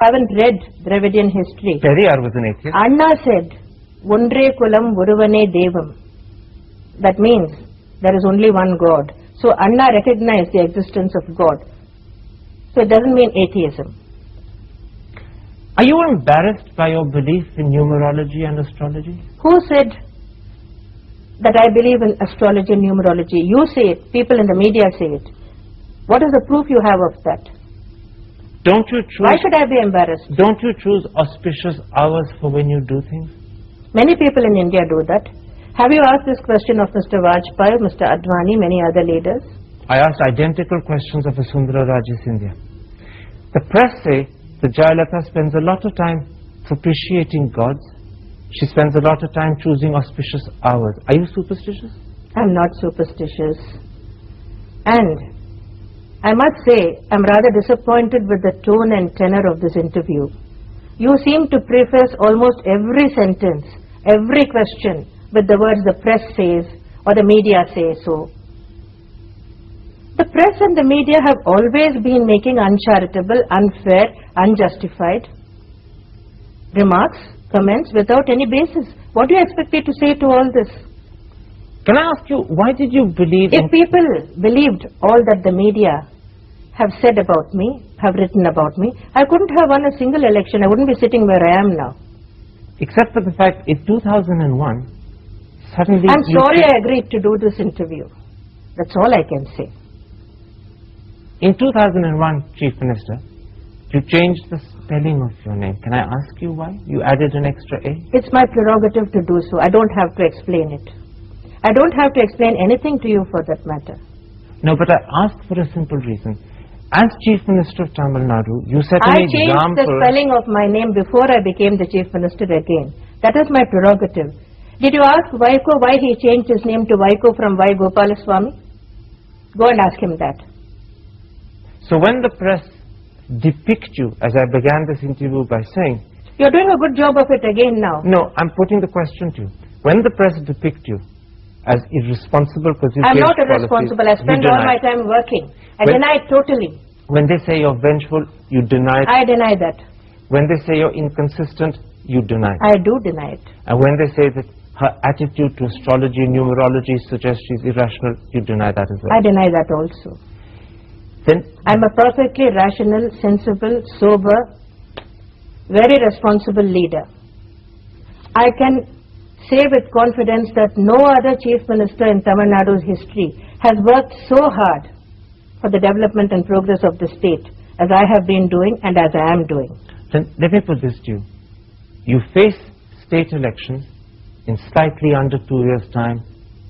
haven't read Dravidian history. Periyar was an atheist. Anna said, Vondre kulam uruvane devam. That means there is only one God. So Anna recognized the existence of God. So it doesn't mean atheism. Are you embarrassed by your belief in numerology and astrology? Who said that I believe in astrology and numerology? You say it. People in the media say it. What is the proof you have of that? Don't you choose? Why should I be embarrassed? Don't you choose auspicious hours for when you do things? Many people in India do that. Have you asked this question of Mr. Vajpayee, Mr. Advani, many other leaders? I asked identical questions of Vasundhara Raje Scindia. The press say that Jayalalithaa spends a lot of time propitiating gods. She spends a lot of time choosing auspicious hours. Are you superstitious? I'm not superstitious. And I must say, I'm rather disappointed with the tone and tenor of this interview. You seem to preface almost every sentence, every question, with the words the press says or the media say so. The press and the media have always been making uncharitable, unfair, unjustified remarks, comments without any basis. What do you expect me to say to all this? Can I ask you, why did you believe If people believed all that the media have said about me, have written about me, I couldn't have won a single election. I wouldn't be sitting where I am now. Except for the fact in 2001, suddenly... I'm sorry I agreed to do this interview. That's all I can say. In 2001, Chief Minister, you changed the spelling of your name. Can I ask you why? You added an extra A? It's my prerogative to do so. I don't have to explain it. I don't have to explain anything to you for that matter. No, but I asked for a simple reason. As Chief Minister of Tamil Nadu, you set an example... I changed the spelling of my name before I became the Chief Minister again. That is my prerogative. Did you ask Vaiko why he changed his name to Vaiko from Y. Gopalaswamy? Go and ask him that. So when the press depict you, as I began this interview by saying... You're doing a good job of it again now. No, I'm putting the question to you. When the press depict you as irresponsible because you I'm changed not irresponsible. I spend all my time working. I deny it totally. When they say you're vengeful, you deny it. I deny that. When they say you're inconsistent, you deny it. I do deny it. And when they say that her attitude to astrology and numerology suggests she's irrational, you deny that as well. I deny that also. Then I'm a perfectly rational, sensible, sober, very responsible leader. I can say with confidence that no other Chief Minister in Tamil Nadu's history has worked so hard for the development and progress of the state as I have been doing and as I am doing. Then let me put this to you. You face state elections in slightly under 2 years' time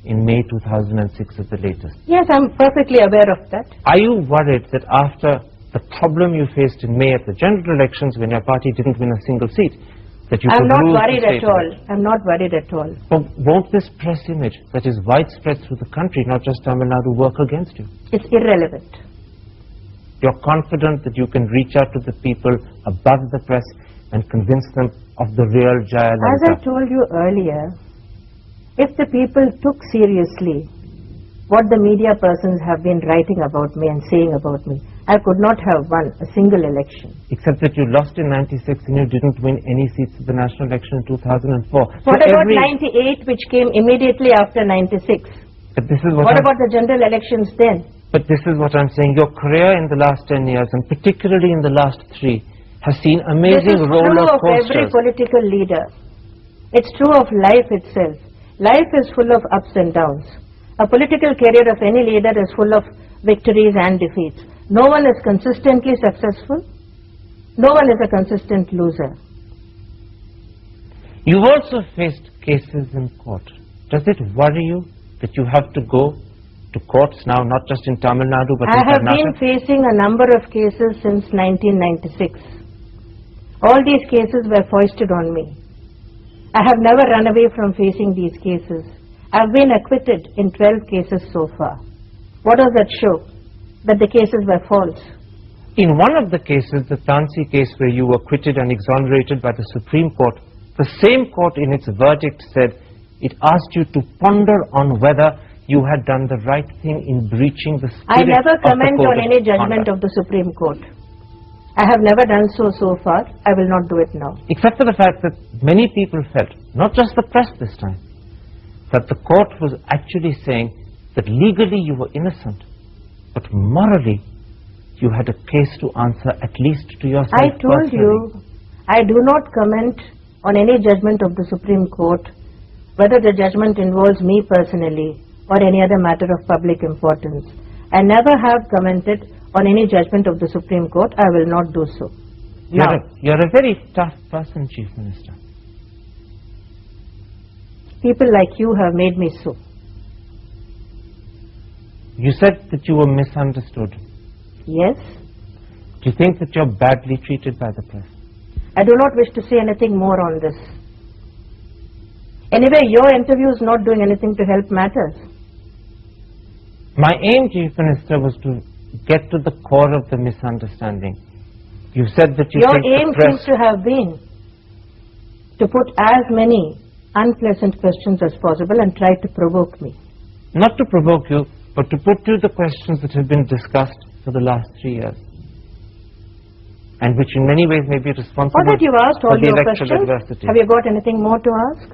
in May 2006 at the latest. Yes, I'm perfectly aware of that. Are you worried that after the problem you faced in May at the general elections when your party didn't win a single seat, that you I'm could not lose worried the state at all. election? I'm not worried at all. But won't this press image that is widespread through the country, not just Tamil Nadu, work against you? It's irrelevant. You're confident that you can reach out to the people above the press and convince them of the real Jayalalithaa? As I told you earlier, if the people took seriously what the media persons have been writing about me and saying about me, I could not have won a single election. Except that you lost in 96 and you didn't win any seats at the national election in 2004. What about 98, which came immediately after 96? But this is what about the general elections then? But this is what I'm saying. Your career in the last 10 years, and particularly in the last 3, has seen amazing roller coasters. This is true of every political leader. It's true of life itself. Life is full of ups and downs. A political career of any leader is full of victories and defeats. No one is consistently successful. No one is a consistent loser. You've also faced cases in court. Does it worry you that you have to go to courts now, not just in Tamil Nadu, but in Karnataka? I have been facing a number of cases since 1996. All these cases were foisted on me. I have never run away from facing these cases. I have been acquitted in 12 cases so far. What does that show? That the cases were false. In one of the cases, the Tansi case where you were acquitted and exonerated by the Supreme Court, the same court in its verdict said it asked you to ponder on whether you had done the right thing in breaching the spirit I never of the comment code on any of judgment conduct. of the Supreme Court. I have never done so far. I will not do it now. Except for the fact that many people felt, not just the press this time, that the court was actually saying that legally you were innocent, but morally you had a case to answer, at least to yourself. I told you, I do not comment on any judgment of the Supreme Court, whether the judgment involves me personally or any other matter of public importance. I never have commented on any judgment of the Supreme Court. I will not do so. You're a very tough person, Chief Minister. People like you have made me so. You said that you were misunderstood. Yes. Do you think that you're badly treated by the press? I do not wish to say anything more on this. Anyway, your interview is not doing anything to help matters. My aim, Chief Minister, was to get to the core of the misunderstanding. You said that you Your think aim the press... seems to have been to put as many unpleasant questions as possible and try to provoke me. Not to provoke you, but to put to the questions that have been discussed for the last 3 years, and which in many ways may be responsible Now that you've asked all for the your electoral questions, adversity. have you got anything more to ask?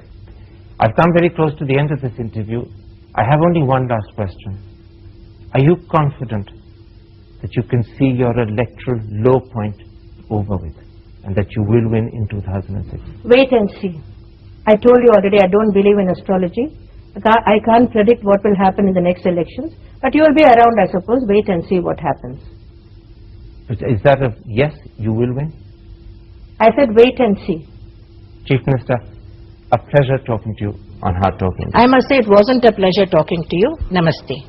I've come very close to the end of this interview. I have only one last question. Are you confident that you can see your electoral low point over with, and that you will win in 2006? Wait and see. I told you already I don't believe in astrology. I can't predict what will happen in the next elections, but you will be around, I suppose. Wait and see what happens. Is that a yes, you will win? I said wait and see. Chief Minister, a pleasure talking to you on Hard Talking. I must say it wasn't a pleasure talking to you. Namaste.